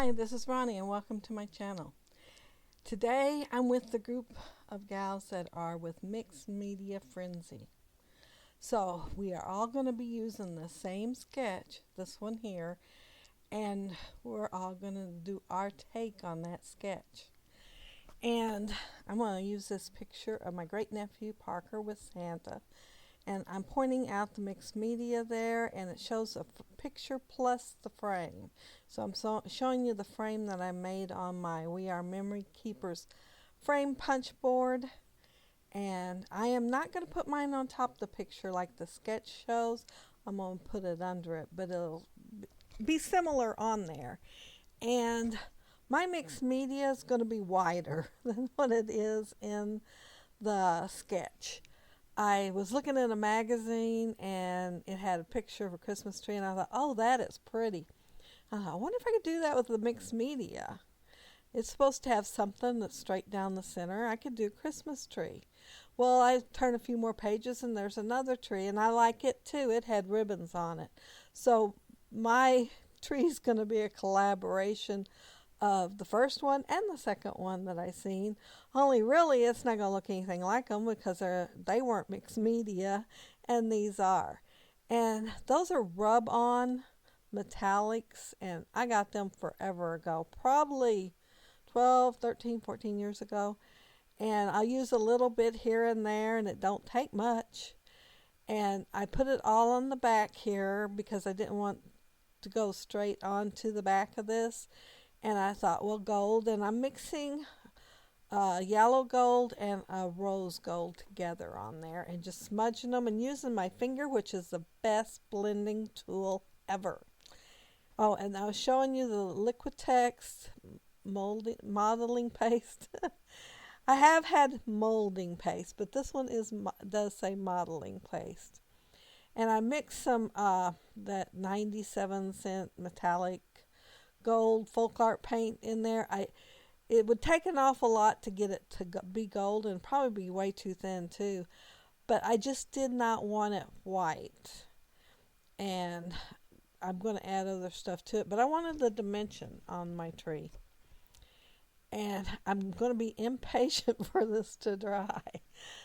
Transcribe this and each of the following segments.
Hi, this is Roni and welcome to my channel. Today I'm with the group of gals that are with Mixed Media Frenzy. So we are all going to be using the same sketch, this one here, and we're all going to do our take on that sketch. And I'm going to use this picture of my great nephew Parker with Santa. And I'm pointing out the mixed media there, and it shows a picture plus the frame. So I'm showing you the frame that I made on my We Are Memory Keepers frame punch board. And I am not going to put mine on top of the picture like the sketch shows. I'm going to put it under it, but it'll be similar on there. And my mixed media is going to be wider than what it is in the sketch. I was looking in a magazine and it had a picture of a Christmas tree, and I thought, oh, that is pretty. I wonder if I could do that with the mixed media. It's supposed to have something that's straight down the center. I could do a Christmas tree. Well, I turned a few more pages and there's another tree, and I like it too. It had ribbons on it. So my tree is going to be a collaboration of the first one and the second one that I seen. Only really it's not going to look anything like them because they weren't mixed media and these are. And those are rub-on metallics, and I got them forever ago, probably 12, 13, 14 years ago. And I use a little bit here and there, and it don't take much. And I put it all on the back here because I didn't want to go straight onto the back of this. And I thought, well, gold, and I'm mixing yellow gold and a rose gold together on there and just smudging them and using my finger, which is the best blending tool ever. Oh, and I was showing you the Liquitex modeling paste. I have had molding paste, but this one does say modeling paste. And I mixed some that 97-cent metallic gold folk art paint in there. It would take an awful lot to get it to be gold, and probably be way too thin too, but I just did not want it white. And I'm going to add other stuff to it, but I wanted the dimension on my tree, and I'm going to be impatient for this to dry,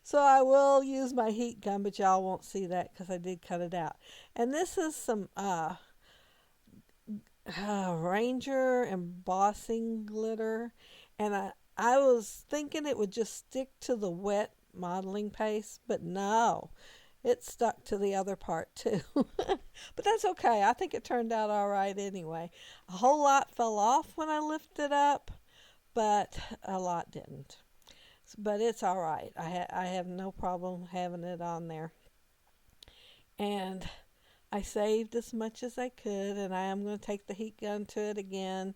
so I will use my heat gun, but y'all won't see that because I did cut it out. And this is some Ranger embossing glitter, and I was thinking it would just stick to the wet modeling paste, but no, it stuck to the other part too. But that's okay. I think it turned out all right anyway. A whole lot fell off when I lifted up, but a lot didn't. But it's all right. I have no problem having it on there. And I saved as much as I could, and I am going to take the heat gun to it again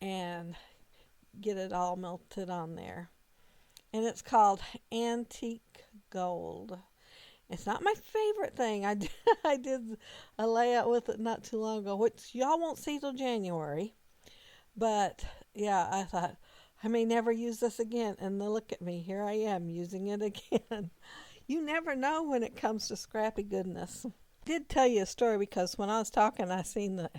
and get it all melted on there. And it's called Antique Gold. It's not my favorite thing. I did a layout with it not too long ago, which y'all won't see till January. But yeah, I thought I may never use this again, and then look at me, here I am using it again. You never know when it comes to scrappy goodness. Did tell you a story because when I was talking, I seen the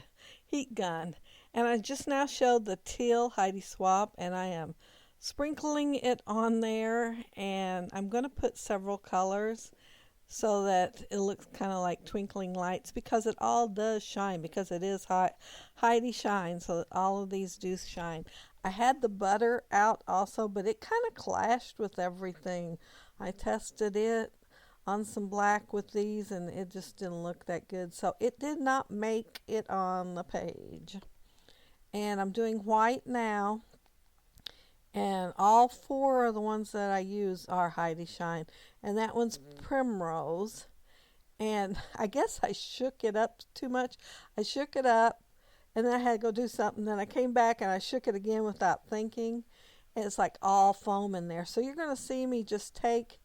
heat gun, and I just now showed the teal Heidi Swapp, and I am sprinkling it on there, and I'm going to put several colors so that it looks kind of like twinkling lights, because it all does shine, because it is Heidi Shine, so that all of these do shine. I had the butter out also, but it kind of clashed with everything. I tested it on some black with these, and it just didn't look that good, so it did not make it on the page. And I'm doing white now, and all four of the ones that I use are Heidi Shine, and that one's Primrose. And I guess I shook it up too much. I shook it up, and then I had to go do something. Then I came back and I shook it again without thinking, and it's like all foam in there. So you're going to see me just take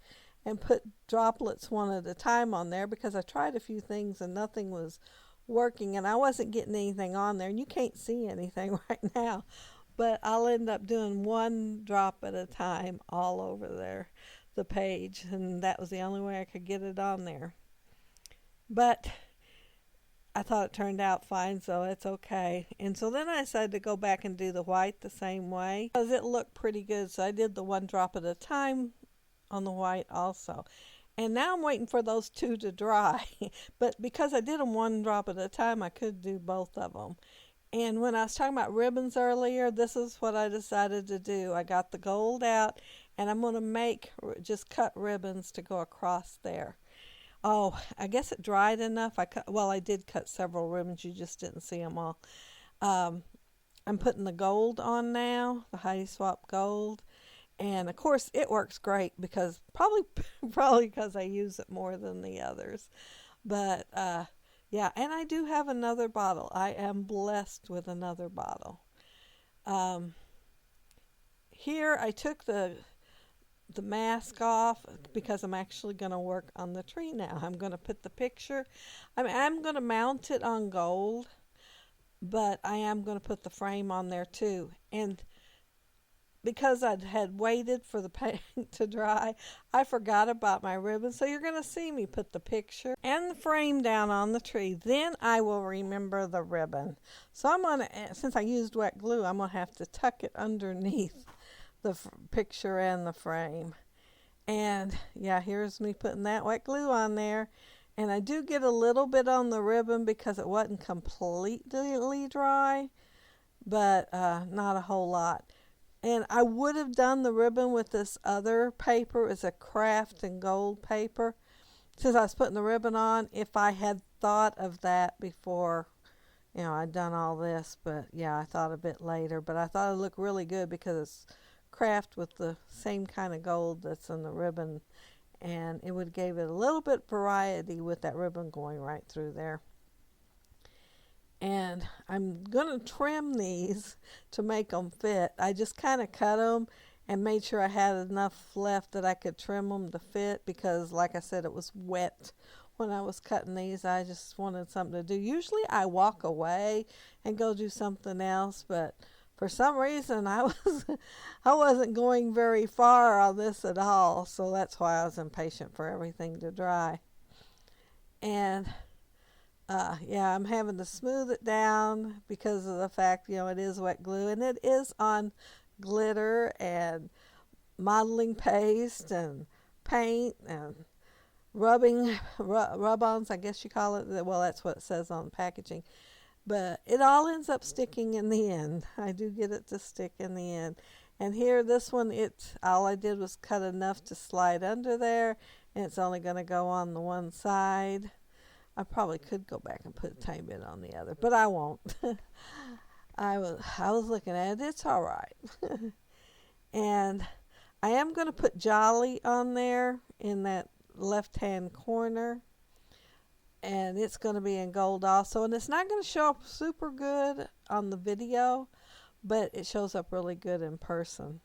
and put droplets one at a time on there, because I tried a few things and nothing was working, and I wasn't getting anything on there, and you can't see anything right now, but I'll end up doing one drop at a time all over there, the page, and that was the only way I could get it on there. But I thought it turned out fine, so it's okay. And so then I decided to go back and do the white the same way because it looked pretty good. So I did the one drop at a time on the white also. And now I'm waiting for those two to dry. But because I did them one drop at a time, I could do both of them. And when I was talking about ribbons earlier, this is what I decided to do. I got the gold out, and I'm going to just cut ribbons to go across there. Oh, I guess it dried enough. I did cut several ribbons. You just didn't see them all. Um, I'm putting the gold on now, the Heidi Swap gold. And of course, it works great because probably because I use it more than the others. But yeah, and I do have another bottle. I am blessed with another bottle. Um, Here I took the mask off because I'm actually going to work on the tree now. I'm going to put the picture. I'm going to mount it on gold, but I am going to put the frame on there too. And because I had waited for the paint to dry, I forgot about my ribbon. So you're going to see me put the picture and the frame down on the tree. Then I will remember the ribbon. So I'm going to, since I used wet glue, I'm going to have to tuck it underneath the picture and the frame. And yeah, here's me putting that wet glue on there. And I do get a little bit on the ribbon because it wasn't completely dry, but not a whole lot. And I would have done the ribbon with this other paper. It's a craft and gold paper. Since I was putting the ribbon on, if I had thought of that before, I'd done all this. But yeah, I thought a bit later. But I thought it looked really good because it's craft with the same kind of gold that's in the ribbon. And it would give it a little bit variety with that ribbon going right through there. And I'm going to trim these to make them fit. I just kind of cut them and made sure I had enough left that I could trim them to fit because, like I said, it was wet when I was cutting these. I just wanted something to do. Usually I walk away and go do something else, but for some reason I wasn't going very far on this at all, so that's why I was impatient for everything to dry. And yeah, I'm having to smooth it down because of the fact, it is wet glue and it is on glitter and modeling paste and paint and rub-ons, I guess you call it. Well, that's what it says on the packaging. But it all ends up sticking in the end. I do get it to stick in the end. And here, this one, all I did was cut enough to slide under there, and it's only going to go on the one side. I probably could go back and put a tiny bit on the other, but I won't. I was looking at it. It's all right. And I am going to put Jolly on there in that left-hand corner. And it's going to be in gold also. And it's not going to show up super good on the video, but it shows up really good in person.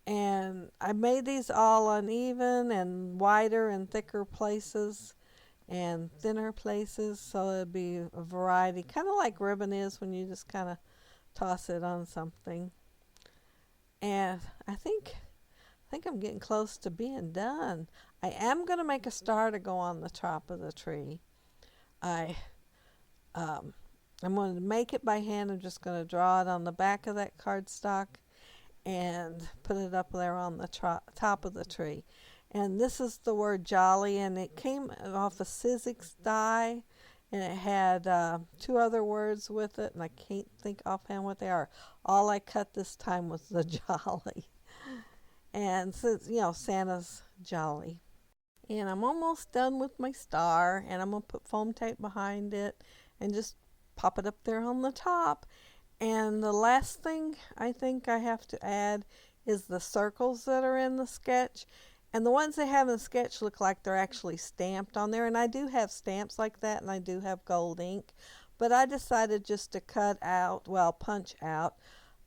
And I made these all uneven and wider and thicker places and thinner places, so it'd be a variety, kind of like ribbon is when you just kind of toss it on something. And I think I'm getting close to being done. I am going to make a star to go on the top of the tree. I'm going to make it by hand. I'm just going to draw it on the back of that cardstock and put it up there on the top of the tree. And this is the word Jolly, and it came off a Sizzix die, and it had two other words with it, and I can't think offhand what they are. All I cut this time was the Jolly. And since, Santa's jolly. And I'm almost done with my star, and I'm going to put foam tape behind it and just pop it up there on the top. And the last thing I think I have to add is the circles that are in the sketch. And the ones they have in the sketch look like they're actually stamped on there. And I do have stamps like that, and I do have gold ink. But I decided just to punch out.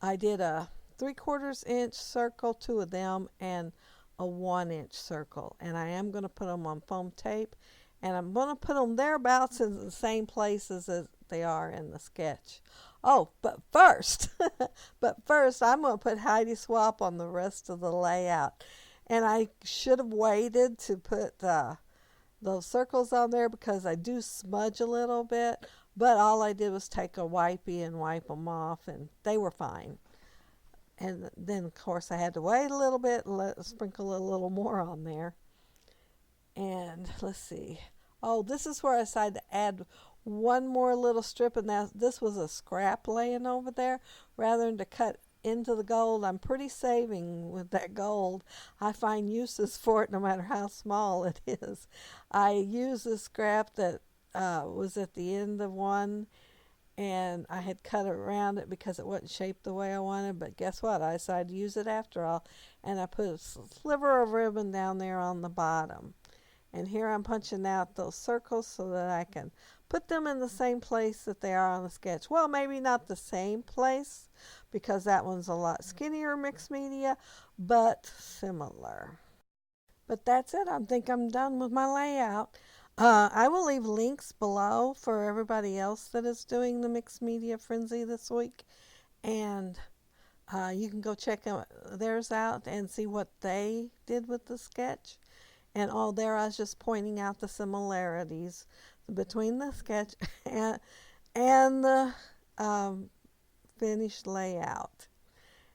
I did a 3/4 inch circle, 2 of them, and a 1 inch circle. And I am going to put them on foam tape. And I'm going to put them thereabouts in the same places as they are in the sketch. Oh, but first, I'm going to put Heidi Swap on the rest of the layout. And I should have waited to put those circles on there because I do smudge a little bit, but all I did was take a wipey and wipe them off, and they were fine. And then, of course, I had to wait a little bit and sprinkle a little more on there. And let's see. Oh, this is where I decided to add one more little strip, and this was a scrap laying over there. Rather than to cut into the gold, I'm pretty saving with that gold. I find uses for it no matter how small it is. I used the scrap that was at the end of one, and I had cut around it because it wasn't shaped the way I wanted, but guess what? I decided to use it after all, and I put a sliver of ribbon down there on the bottom. And here I'm punching out those circles so that I can put them in the same place that they are on the sketch. Well, maybe not the same place because that one's a lot skinnier mixed media, but similar. But that's it. I think I'm done with my layout. I will leave links below for everybody else that is doing the Mixed Media Frenzy this week. And you can go check theirs out and see what they did with the sketch. And all there, I was just pointing out the similarities between the sketch and the finished layout.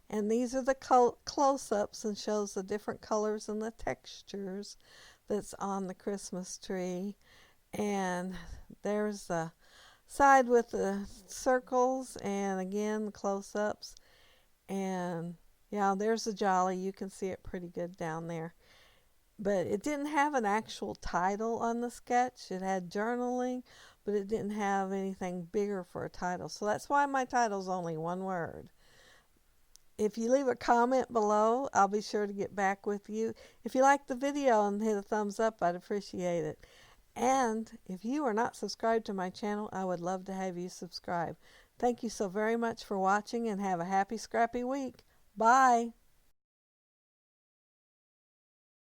And these are the close-ups and shows the different colors and the textures that's on the Christmas tree. And there's the side with the circles, and again the close-ups. And yeah, there's the jolly. You can see it pretty good down there. But it didn't have an actual title on the sketch. It had journaling, but it didn't have anything bigger for a title. So that's why my title's only one word. If you leave a comment below, I'll be sure to get back with you. If you like the video and hit a thumbs up, I'd appreciate it. And if you are not subscribed to my channel, I would love to have you subscribe. Thank you so very much for watching, and have a happy, scrappy week. Bye.